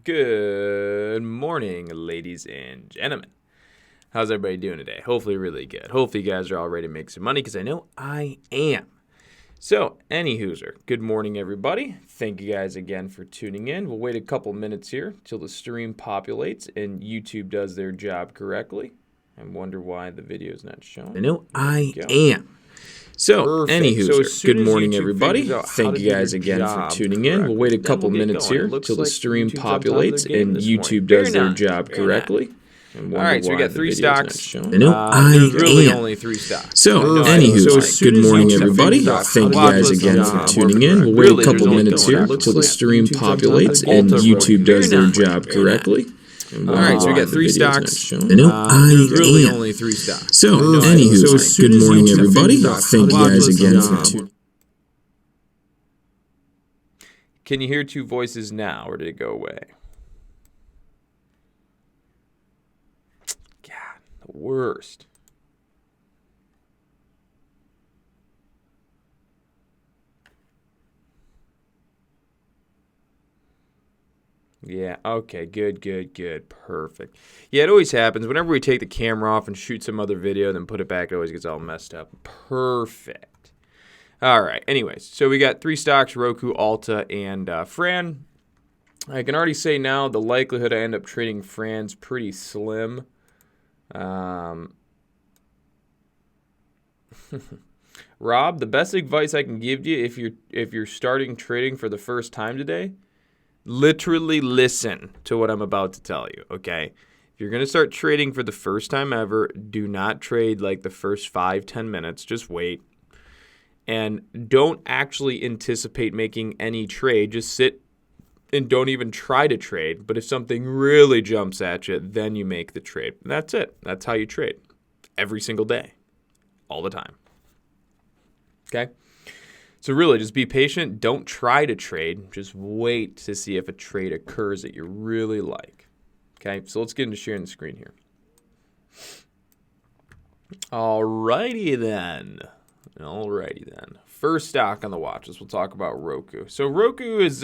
Good morning, ladies and gentlemen. How's everybody doing today? Hopefully really good. Hopefully you guys are all ready to make some money because I know I am. So, anywhooser, good morning, everybody. Thank you guys again for tuning in. We'll wait a couple minutes here till the stream populates and YouTube does their job correctly. I wonder why the video is not showing. I know I am. So, anywho, good morning, everybody. Thank you guys again for tuning in. We'll wait a couple minutes here till the stream populates and YouTube does their job correctly. All right, so we got three stocks. There's really only three stocks. So, anywho, good morning, everybody. Thank you guys again for tuning in. We'll wait a couple minutes here till the stream populates and YouTube does their job correctly. All right, so we got three stocks. There's really only three stocks. So, anywho, good morning, everybody. Thank you guys again for tuning in. Can you hear two voices now, or did it go away? God, the worst. Yeah, okay, good, perfect. Yeah, it always happens. Whenever we take the camera off and shoot some other video, then put it back, it always gets all messed up. Perfect. All right, anyways, so we got three stocks, ROKU, ULTA, and FRAN. I can already say now the likelihood I end up trading FRAN's pretty slim. Rob, the best advice I can give you if you're starting trading for the first time today, literally listen to what I'm about to tell you, okay? If you're going to start trading for the first time ever, do not trade like the first 5-10 minutes. Just wait. And don't actually anticipate making any trade. Just sit and don't even try to trade. But if something really jumps at you, then you make the trade. And that's it. That's how you trade. Every single day. All the time. Okay? So really, just be patient. Don't try to trade. Just wait to see if a trade occurs that you really like. Okay, so let's get into sharing the screen here. Alrighty then. First stock on the watch list, we'll talk about ROKU. So ROKU is,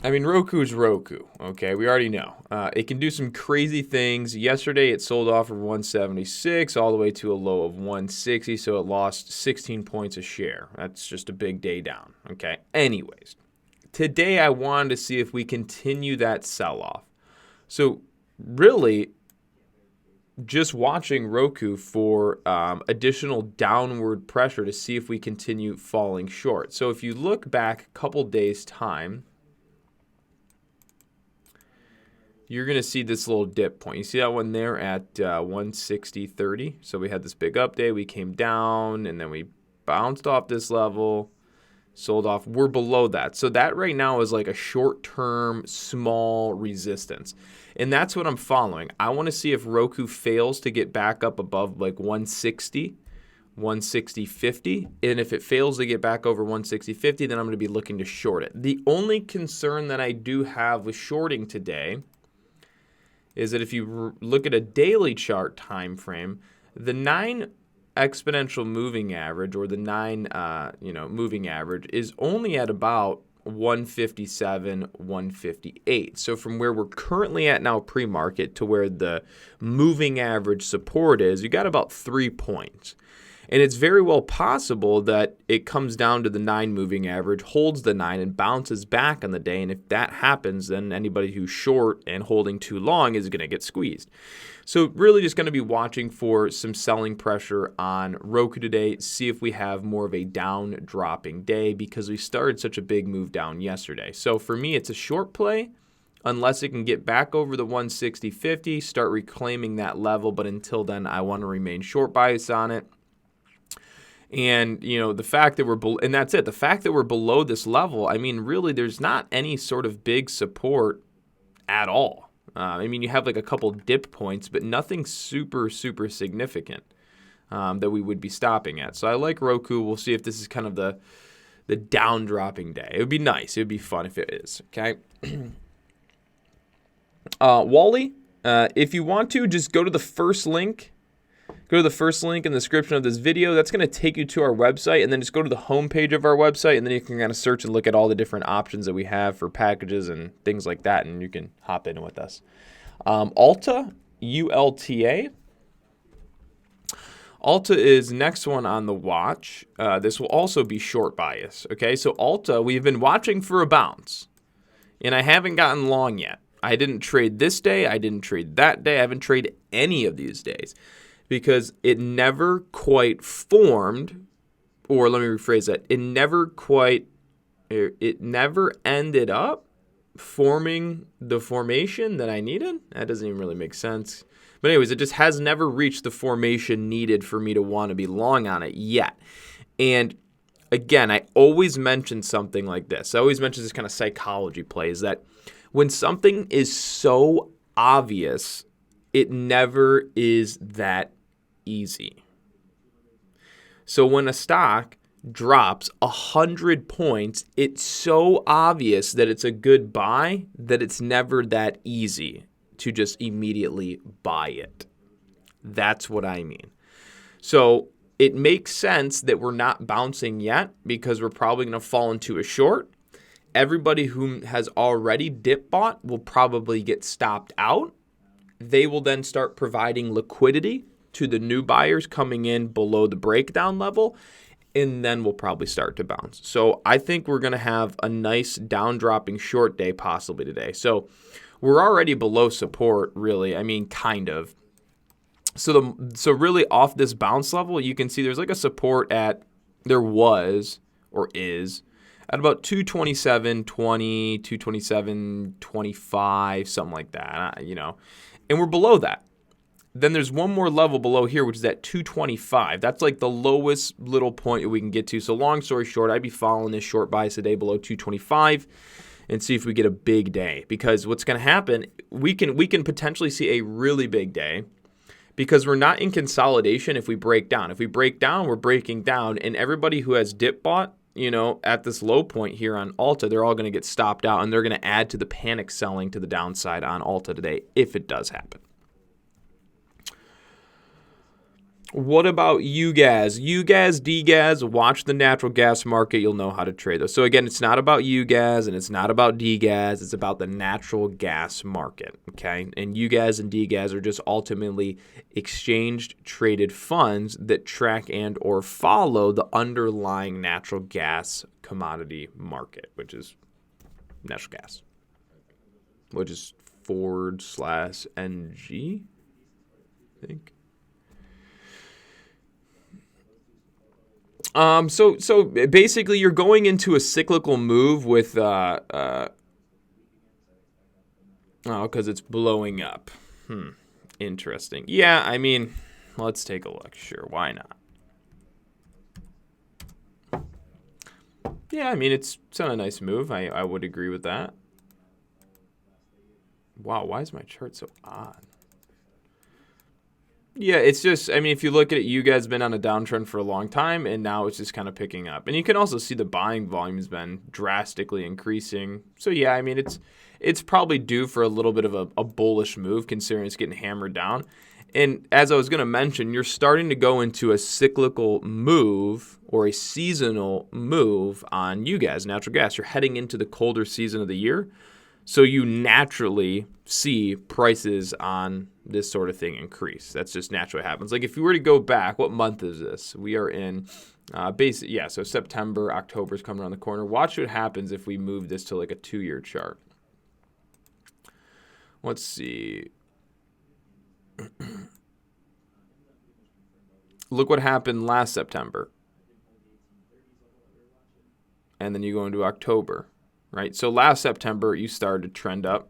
ROKU is ROKU, okay? We already know. It can do some crazy things. Yesterday, it sold off of 176 all the way to a low of 160, so it lost 16 points a share. That's just a big day down, okay? Anyways, today I wanted to see if we continue that sell-off. So really, just watching ROKU for additional downward pressure to see if we continue falling short. So if you look back a couple days' time, you're going to see this little dip point. You see that one there at 160.30? So we had this big up day. We came down, and then we bounced off this level, sold off. We're below that. So that right now is like a short-term small resistance. And that's what I'm following. I want to see if ROKU fails to get back up above like 160, 160.50. And if it fails to get back over 160.50, then I'm going to be looking to short it. The only concern that I do have with shorting today is that if you look at a daily chart time frame, the 9 exponential moving average, or the 9 moving average, is only at about 157, 158. So from where we're currently at now pre-market to where the moving average support is, you got about 3 points. And it's very well possible that it comes down to the 9 moving average, holds the 9, and bounces back on the day. And if that happens, then anybody who's short and holding too long is going to get squeezed. So really just going to be watching for some selling pressure on ROKU today, see if we have more of a down dropping day because we started such a big move down yesterday. So for me, it's a short play unless it can get back over the 160.50, start reclaiming that level. But until then, I want to remain short bias on it. And, the fact that and that's it. The fact that we're below this level, really, there's not any sort of big support at all. You have like a couple dip points, but nothing super, super significant that we would be stopping at. So I like ROKU. We'll see if this is kind of the down dropping day. It would be nice. It would be fun if it is. Okay. Wally, if you want to, just go to the first link Go to the first link in the description of this video. That's going to take you to our website, and then just go to the home page of our website, and then you can kind of search and look at all the different options that we have for packages and things like that, and you can hop in with us. ULTA, ULTA. ULTA is next one on the watch. This will also be short bias. Okay, so ULTA, we've been watching for a bounce, and I haven't gotten long yet. I didn't trade this day. I didn't trade that day. I haven't traded any of these days because it never quite formed, or let me rephrase that. It never ended up forming the formation that I needed. That doesn't even really make sense. But anyways, it just has never reached the formation needed for me to want to be long on it yet. And again, I always mention something like this. I always mention this kind of psychology play, is that when something is so obvious, it never is that easy. So when a stock drops 100 points, it's so obvious that it's a good buy that it's never that easy to just immediately buy it. That's what I mean. So it makes sense that we're not bouncing yet because we're probably going to fall into a short. Everybody who has already dip bought will probably get stopped out. They will then start providing liquidity to the new buyers coming in below the breakdown level, and then we'll probably start to bounce. So I think we're going to have a nice down dropping short day possibly today. So we're already below support, really. I mean, kind of. So really off this bounce level, you can see there's like a support at, there was or is, at about 227.20, 227.25, something like that, and we're below that. Then there's one more level below here, which is at 225. That's like the lowest little point that we can get to. So long story short, I'd be following this short bias today below 225 and see if we get a big day. Because what's going to happen, we can potentially see a really big day because we're not in consolidation if we break down. If we break down, we're breaking down, and everybody who has dip bought, at this low point here on ULTA, they're all going to get stopped out, and they're going to add to the panic selling to the downside on ULTA today if it does happen. What about UGAS? UGAS, DGAS, watch the natural gas market. You'll know how to trade those. So again, it's not about UGAS and it's not about DGAS. It's about the natural gas market, okay? And UGAS and DGAS are just ultimately exchanged traded funds that track and or follow the underlying natural gas commodity market, which is natural gas, which is Ford/NG, I think. So basically you're going into a cyclical move with, because it's blowing up. Interesting. Yeah, I mean, let's take a look. Sure, why not? Yeah, I mean, it's not a nice move. I would agree with that. Wow, why is my chart so odd? Yeah, it's just, I mean, if you look at it, you guys have been on a downtrend for a long time, and now it's just kind of picking up. And you can also see the buying volume has been drastically increasing. So, yeah, I mean, it's probably due for a little bit of a bullish move, considering it's getting hammered down. And as I was going to mention, you're starting to go into a cyclical move or a seasonal move on you guys, natural gas. You're heading into the colder season of the year. So you naturally see prices on this sort of thing increase. That's just naturally what happens. Like if you were to go back, what month is this? We are in so September, October is coming around the corner. Watch what happens if we move this to like a 2-year chart. Let's see. Look what happened last September. And then you go into October. Right, so last September, you started to trend up.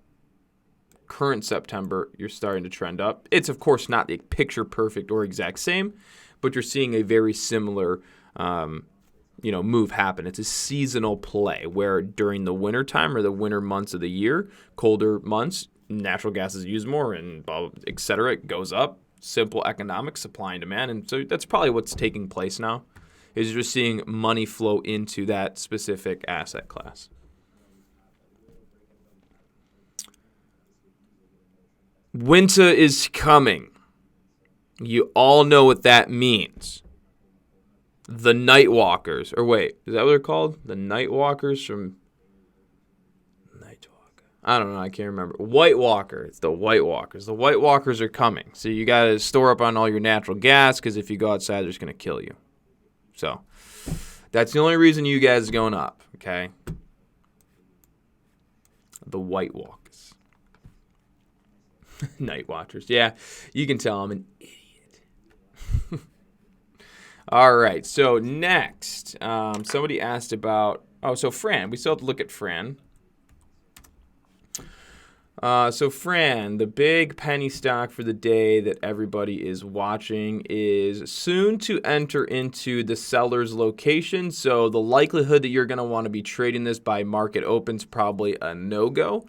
Current September, you're starting to trend up. It's, of course, not the picture perfect or exact same, but you're seeing a very similar, move happen. It's a seasonal play where during the winter time or the winter months of the year, colder months, natural gas is used more and et cetera. It goes up. Simple economics, supply and demand. And so that's probably what's taking place now, is you're seeing money flow into that specific asset class. Winter is coming. You all know what that means. The Night Walkers. Or wait, is that what they're called? The Night Walkers from Night Walker. I don't know. I can't remember. White Walker. It's the White Walkers. The White Walkers are coming. So you got to store up on all your natural gas because if you go outside, they're just going to kill you. So that's the only reason you guys are going up, okay? The White Walkers. Night Watchers. Yeah, you can tell I'm an idiot. All right, so next, somebody asked about, so FRAN. We still have to look at FRAN. So FRAN, the big penny stock for the day that everybody is watching, is soon to enter into the seller's location. So the likelihood that you're going to want to be trading this by market opens probably a no-go.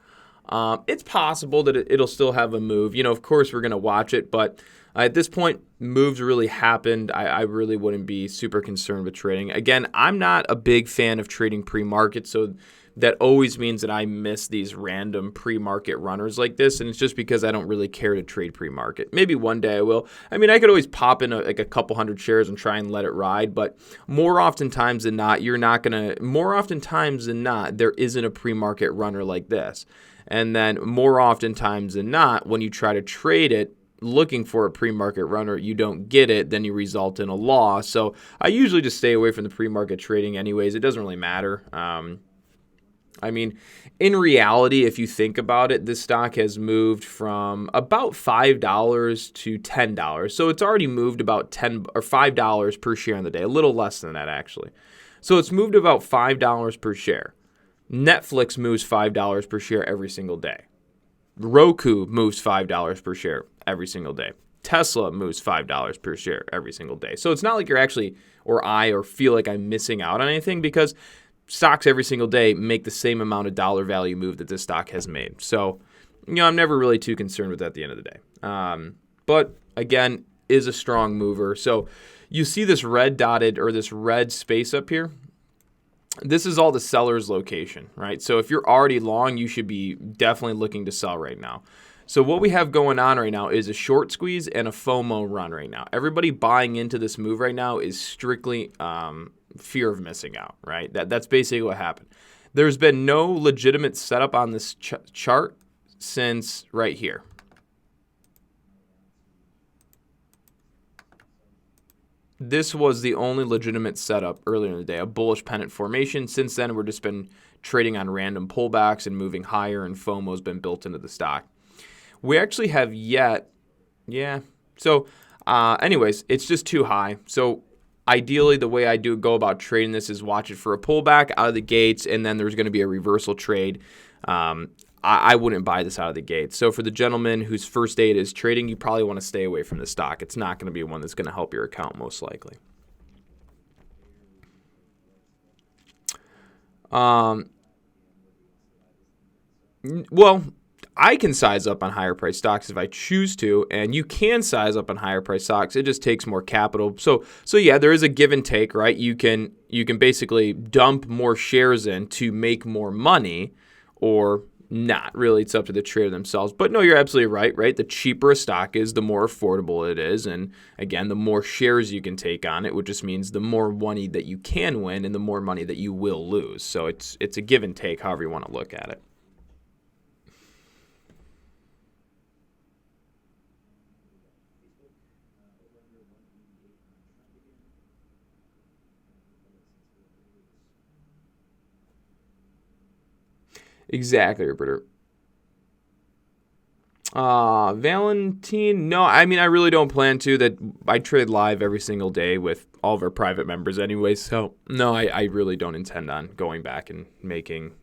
It's possible that it'll still have a move. You know, of course, we're going to watch it, but at this point, moves really happened. I really wouldn't be super concerned with trading. Again, I'm not a big fan of trading pre-market, so that always means that I miss these random pre-market runners like this, and it's just because I don't really care to trade pre-market. Maybe one day I will. I mean, I could always pop in a couple hundred shares and try and let it ride, but more oftentimes than not, there isn't a pre-market runner like this. And then more oftentimes than not, when you try to trade it, looking for a pre-market runner, you don't get it, then you result in a loss. So I usually just stay away from the pre-market trading anyways. It doesn't really matter. I mean, in reality, if you think about it, this stock has moved from about $5 to $10. So it's already moved about $10 or $5 per share on the day, a little less than that actually. So it's moved about $5 per share. Netflix moves $5 per share every single day. Roku moves $5 per share every single day. Tesla moves $5 per share every single day. So it's not like you're actually, or feel like I'm missing out on anything, because stocks every single day make the same amount of dollar value move that this stock has made. So, I'm never really too concerned with that at the end of the day. But again, is a strong mover. So you see this red dotted or this red space up here. This is all the seller's location, right? So if you're already long, you should be definitely looking to sell right now. So what we have going on right now is a short squeeze and a FOMO run right now. Everybody buying into this move right now is strictly fear of missing out, right? That's basically what happened. There's been no legitimate setup on this chart since right here. This was the only legitimate setup earlier in the day, a bullish pennant formation. Since then, we've just been trading on random pullbacks and moving higher, and FOMO has been built into the stock. We actually have yet, So anyways, it's just too high. So ideally, the way I go about trading this is watch it for a pullback out of the gates, and then there's going to be a reversal trade. I wouldn't buy this out of the gate. So for the gentleman whose first day it is trading, you probably want to stay away from the stock. It's not going to be one that's going to help your account most likely. Well, I can size up on higher price stocks if I choose to, and you can size up on higher price stocks. It just takes more capital. So yeah, there is a give and take, right? You can basically dump more shares in to make more money, or not. Really, it's up to the trader themselves. But no, you're absolutely right? The cheaper a stock is, the more affordable it is. And again, the more shares you can take on it, which just means the more money that you can win and the more money that you will lose. So it's a give and take, however you want to look at it. Exactly, Roberto. Valentine, no, I mean, I really don't plan to. That I trade live every single day with all of our private members anyway, so no, I really don't intend on going back and making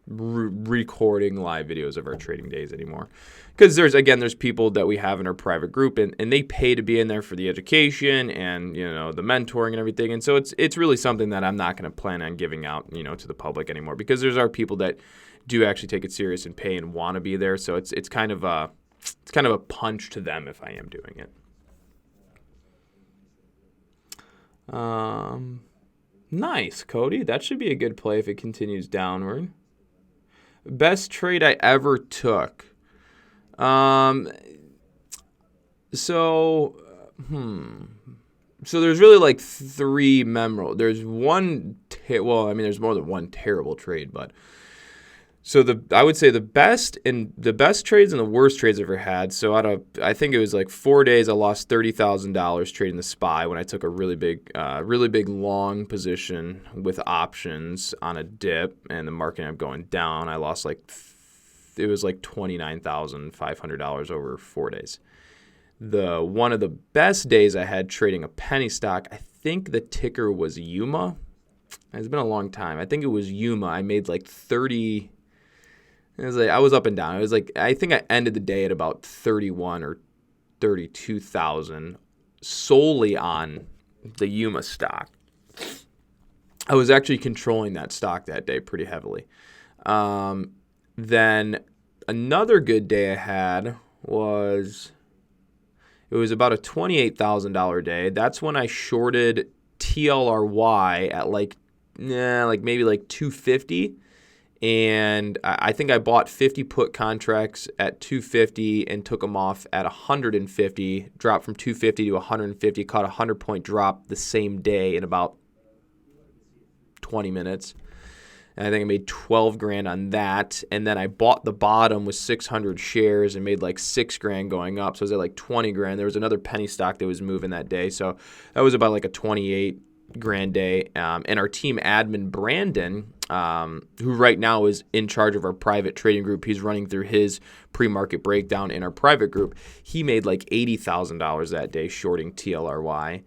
recording live videos of our trading days anymore. Because there's people that we have in our private group, and they pay to be in there for the education and, the mentoring and everything. And so it's really something that I'm not going to plan on giving out, to the public anymore, because there's our people that do actually take it serious and pay and want to be there. So it's kind of a punch to them if I am doing it. Nice, Cody. That should be a good play if it continues downward. Best trade I ever took. So, so there's really like three memorable. There's one, there's more than one terrible trade, but so I would say the best trades and the worst trades I've ever had. So I think it was like 4 days, I lost $30,000 trading the SPY when I took a really big long position with options on a dip, and the market ended up going down. I lost it was like $29,500 over 4 days. One of the best days I had trading a penny stock, I think the ticker was UMA. It's been a long time. I think it was UMA. I made like 30. It was like I was up and down. It was like I think I ended the day at about 31 or 32,000 solely on the UMA stock. I was actually controlling that stock that day pretty heavily. Then another good day I had was about a $28,000 day. That's when I shorted TLRY at maybe 250. And I think I bought 50 put contracts at 250 and took them off at 150, dropped from 250 to 150, caught a 100-point drop the same day in about 20 minutes. And I think I made 12 grand on that. And then I bought the bottom with 600 shares and made like 6 grand going up. So I was at like 20 grand. There was another penny stock that was moving that day. So that was about like a 28 grand day. And our team admin, Brandon, who right now is in charge of our private trading group, he's running through his pre-market breakdown in our private group. He made like $80,000 that day shorting TLRY.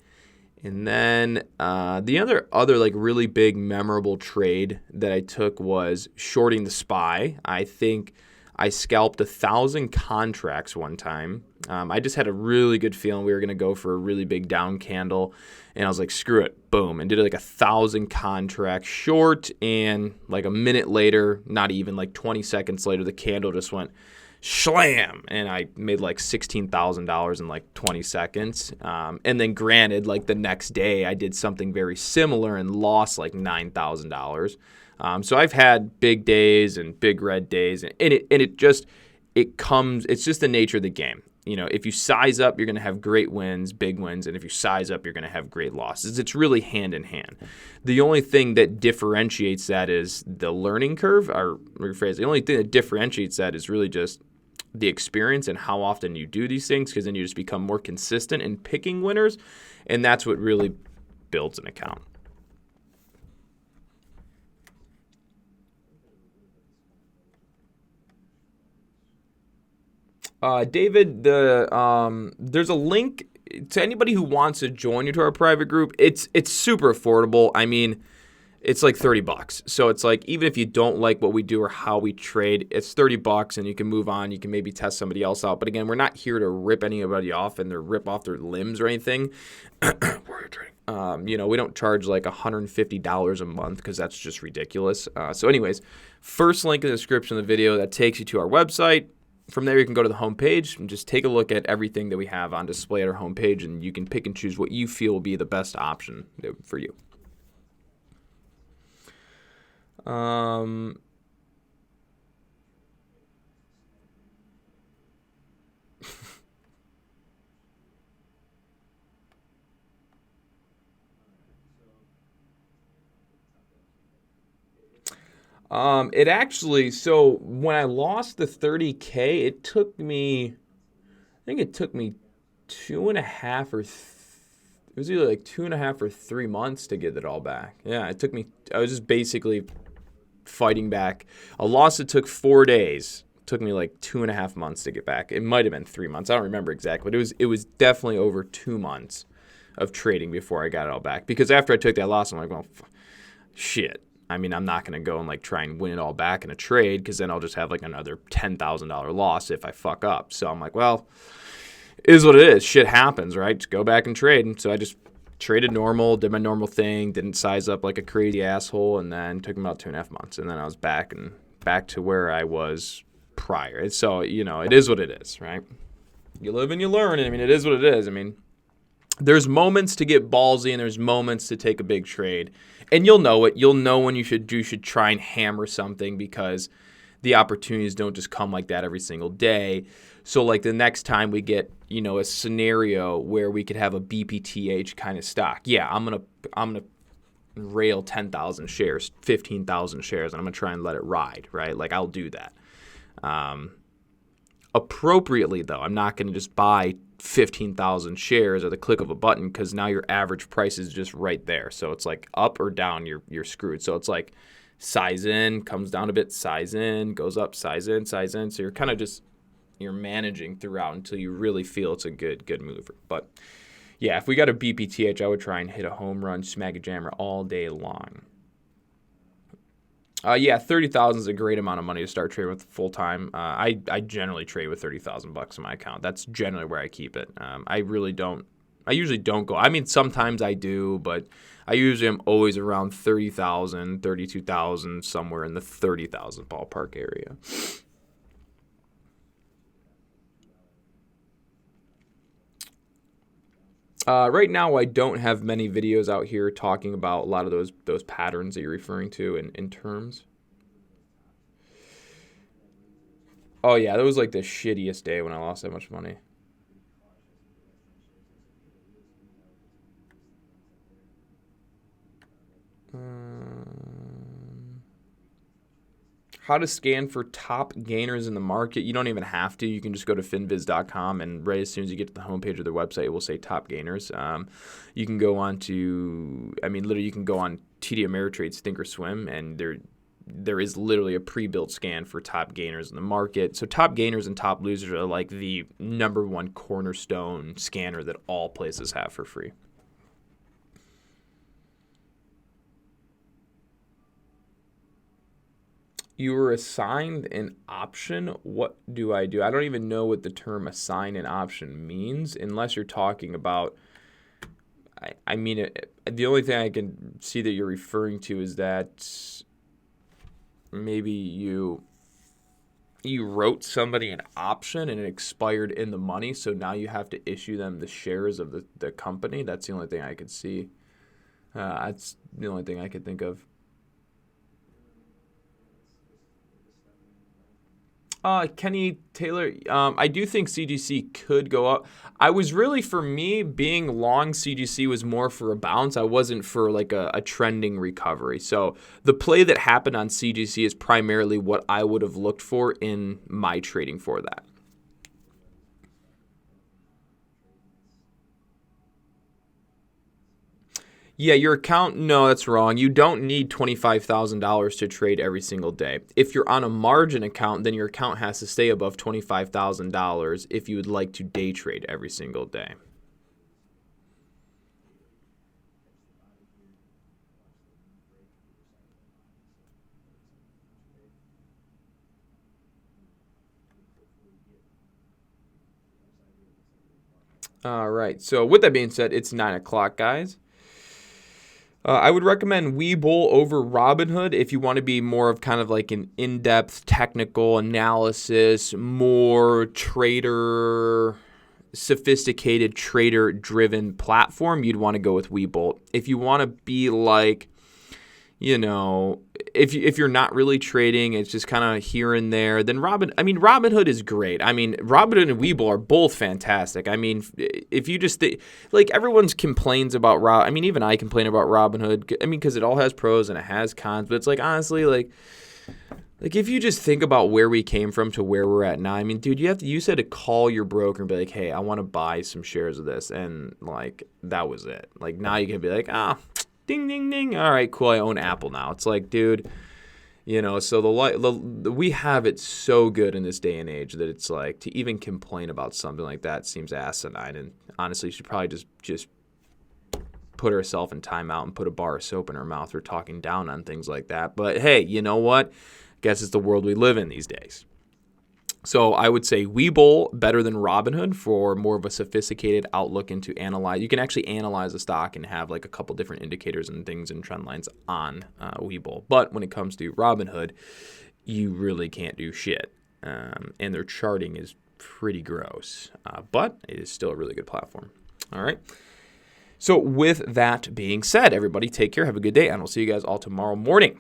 And then the other like really big memorable trade that I took was shorting the SPY. I think I scalped 1,000 contracts one time. I just had a really good feeling we were going to go for a really big down candle. And I was like, screw it, boom, and did like 1,000 contracts short. And like a minute later, not even like 20 seconds later, the candle just went slam. And I made like $16,000 in like 20 seconds. And then granted, like the next day, I did something very similar and lost like $9,000. So I've had big days and big red days, and it's just the nature of the game. You know, if you size up, you're going to have great wins, big wins, and if you size up, you're going to have great losses. It's really hand in hand. The only thing that differentiates that is the learning curve, or rephrase, the only thing that differentiates that is really just the experience and how often you do these things, because then you just become more consistent in picking winners, and that's what really builds an account. David, there's a link to anybody who wants to join you to our private group. It's super affordable. I mean, it's like $30. So it's like, even if you don't like what we do or how we trade, it's $30 and you can move on. You can maybe test somebody else out. But again, we're not here to rip anybody off and rip off their limbs or anything. We don't charge like $150 a month because that's just ridiculous. So anyways, first link in the description of the video that takes you to our website. From there, you can go to the homepage and just take a look at everything that we have on display at our homepage, and you can pick and choose what you feel will be the best option for you. It actually, so when I lost the 30K, it took me 2.5 or it was either like 2.5 or 3 months to get it all back. Yeah, I was just basically fighting back. A loss that took 4 days took me like 2.5 months to get back. It might have been 3 months. I don't remember exactly, but it was definitely over 2 months of trading before I got it all back. Because after I took that loss, I'm like, well, shit. I mean, I'm not going to go and like try and win it all back in a trade, because then I'll just have like another $10,000 loss if I fuck up. So I'm like, well, it is what it is. Shit happens, right? Just go back and trade. And so I just traded normal, did my normal thing, didn't size up like a crazy asshole, and then took about 2.5 months. And then I was back to where I was prior. And so, it is what it is, right? You live and you learn. I mean, it is what it is. I mean, there's moments to get ballsy and there's moments to take a big trade. And you'll know it. You'll know when you should try and hammer something, because the opportunities don't just come like that every single day. So like the next time we get, a scenario where we could have a BPTH kind of stock, yeah, I'm gonna rail 10,000 shares, 15,000 shares, and I'm gonna try and let it ride, right? Like I'll do that. Appropriately though, I'm not gonna just buy 15,000 shares at the click of a button, because now your average price is just right there. So it's like up or down, you're screwed. So it's like size in, comes down a bit, size in, goes up, size in, size in. So you're kind of just you're managing throughout until you really feel it's a good mover. But yeah, if we got a BPTH, I would try and hit a home run, smack a jammer all day long. Yeah, 30,000 is a great amount of money to start trading with full time. I generally trade with $30,000 in my account. That's generally where I keep it. I usually don't go. I mean, sometimes I do, but I usually am always around 30,000, 32,000, somewhere in the 30,000 ballpark area. Right now, I don't have many videos out here talking about a lot of those patterns that you're referring to in terms. Oh yeah, that was like the shittiest day when I lost that much money. How to scan for top gainers in the market. You don't even have to. You can just go to finviz.com, and right as soon as you get to the homepage of their website, it will say top gainers. You can go on to, literally you can go on TD Ameritrade Thinkorswim, and there is literally a pre-built scan for top gainers in the market. So top gainers and top losers are like the number one cornerstone scanner that all places have for free. You were assigned an option. What do? I don't even know what the term assign an option means, unless you're talking about, the only thing I can see that you're referring to is that maybe you wrote somebody an option and it expired in the money, so now you have to issue them the shares of the company. That's the only thing I could see. That's the only thing I could think of. Kenny Taylor, I do think CGC could go up. I was really, for me, being long CGC was more for a bounce. I wasn't for like a trending recovery. So the play that happened on CGC is primarily what I would have looked for in my trading for that. Yeah, your account, no, that's wrong. You don't need $25,000 to trade every single day. If you're on a margin account, then your account has to stay above $25,000 if you would like to day trade every single day. All right, so with that being said, it's 9 o'clock, guys. I would recommend Webull over Robinhood if you want to be more of kind of like an in-depth technical analysis, more sophisticated trader-driven platform. You'd want to go with Webull. If you want to be like, if you're not really trading, it's just kind of here and there, then Robinhood is great. Robinhood and Webull are both fantastic. If you just like, everyone's complains about even I complain about Robinhood. Because it all has pros and it has cons, but it's like, honestly, like if you just think about where we came from to where we're at now, dude, you said to call your broker and be like, hey, I want to buy some shares of this, and like that was it. Like now you can be like, ding, ding, ding. All right, cool. I own Apple now. It's like, dude, so we have it so good in this day and age that it's like, to even complain about something like that seems asinine. And honestly, she should probably just put herself in timeout and put a bar of soap in her mouth for talking down on things like that. But hey, you know what? I guess it's the world we live in these days. So I would say Webull better than Robinhood for more of a sophisticated outlook into analyze. You can actually analyze a stock and have like a couple different indicators and things and trend lines on Webull. But when it comes to Robinhood, you really can't do shit. And their charting is pretty gross. But it is still a really good platform. All right. So with that being said, everybody take care. Have a good day. And we'll see you guys all tomorrow morning.